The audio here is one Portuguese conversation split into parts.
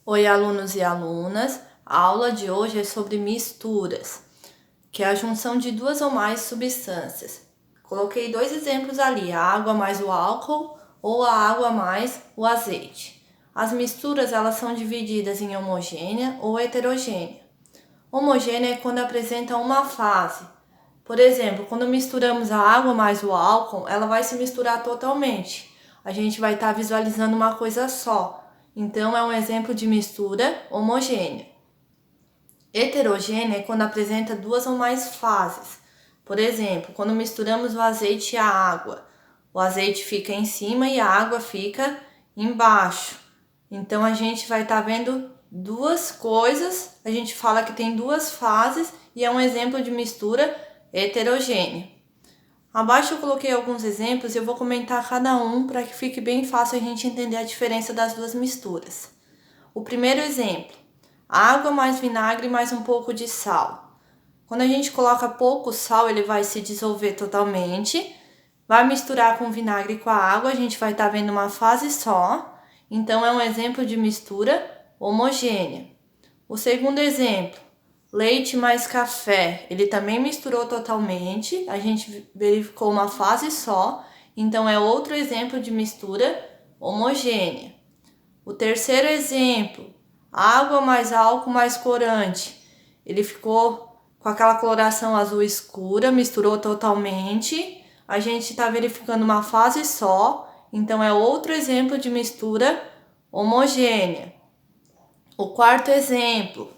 Oi, alunos e alunas! A aula de hoje é sobre misturas, que é a junção de duas ou mais substâncias. Coloquei dois exemplos ali, a água mais o álcool ou a água mais o azeite. As misturas elas são divididas em homogênea ou heterogênea. Homogênea é quando apresenta uma fase. Por exemplo, quando misturamos a água mais o álcool, ela vai se misturar totalmente. A gente vai estar visualizando uma coisa só. Então, é um exemplo de mistura homogênea. Heterogênea é quando apresenta duas ou mais fases. Por exemplo, quando misturamos o azeite e a água, o azeite fica em cima e a água fica embaixo. Então, a gente vai estar vendo duas coisas, a gente fala que tem duas fases e é um exemplo de mistura heterogênea. Abaixo eu coloquei alguns exemplos e eu vou comentar cada um para que fique bem fácil a gente entender a diferença das duas misturas. O primeiro exemplo, água mais vinagre mais um pouco de sal. Quando a gente coloca pouco sal, ele vai se dissolver totalmente, vai misturar com o vinagre e com a água, a gente vai estar vendo uma fase só, então é um exemplo de mistura homogênea. O segundo exemplo, leite mais café, ele também misturou totalmente, a gente verificou uma fase só, então é outro exemplo de mistura homogênea. O terceiro exemplo, água mais álcool mais corante, ele ficou com aquela coloração azul escura, misturou totalmente, a gente está verificando uma fase só, então é outro exemplo de mistura homogênea. O quarto exemplo,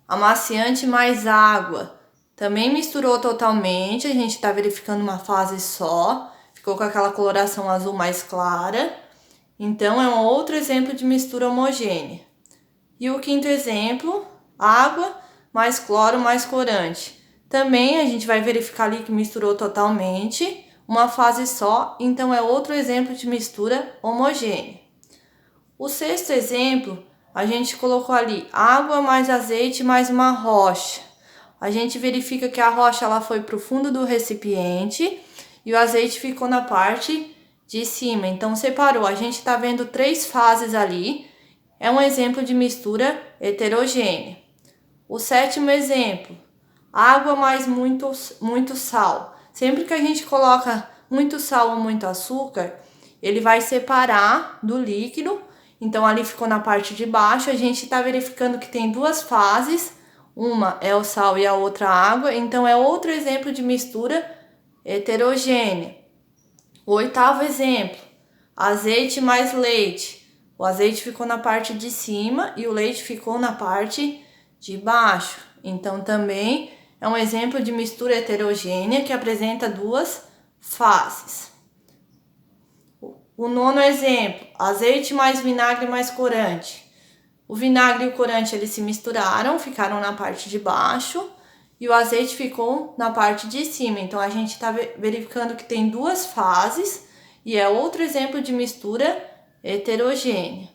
amaciante mais água, também misturou totalmente, a gente está verificando uma fase só, ficou com aquela coloração azul mais clara, então é um outro exemplo de mistura homogênea. E o quinto exemplo, água mais cloro mais corante, também a gente vai verificar ali que misturou totalmente, uma fase só, então é outro exemplo de mistura homogênea. O sexto exemplo, a gente colocou ali água mais azeite mais uma rocha. A gente verifica que a rocha ela foi para o fundo do recipiente e o azeite ficou na parte de cima. Então, separou. A gente está vendo três fases ali. É um exemplo de mistura heterogênea. O sétimo exemplo, água mais muito sal. Sempre que a gente coloca muito sal ou muito açúcar, ele vai separar do líquido. Então, ali ficou na parte de baixo, a gente está verificando que tem duas fases, uma é o sal e a outra a água, então é outro exemplo de mistura heterogênea. O oitavo exemplo, azeite mais leite. O azeite ficou na parte de cima e o leite ficou na parte de baixo. Então, também é um exemplo de mistura heterogênea que apresenta duas fases. O nono exemplo, azeite mais vinagre mais corante. O vinagre e o corante eles se misturaram, ficaram na parte de baixo e o azeite ficou na parte de cima. Então, a gente está verificando que tem duas fases e é outro exemplo de mistura heterogênea.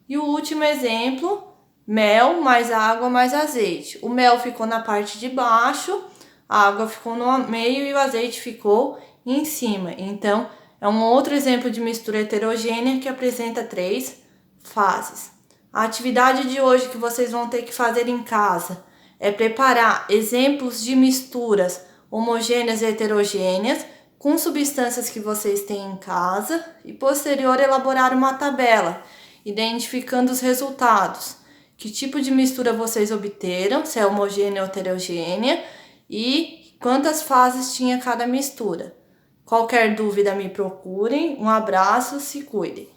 E o último exemplo, mel mais água mais azeite. O mel ficou na parte de baixo, a água ficou no meio e o azeite ficou em cima. Então, é um outro exemplo de mistura heterogênea que apresenta três fases. A atividade de hoje que vocês vão ter que fazer em casa é preparar exemplos de misturas homogêneas e heterogêneas com substâncias que vocês têm em casa e posterior elaborar uma tabela, identificando os resultados, que tipo de mistura vocês obteram, se é homogênea ou heterogênea e quantas fases tinha cada mistura. Qualquer dúvida me procurem, um abraço, se cuidem.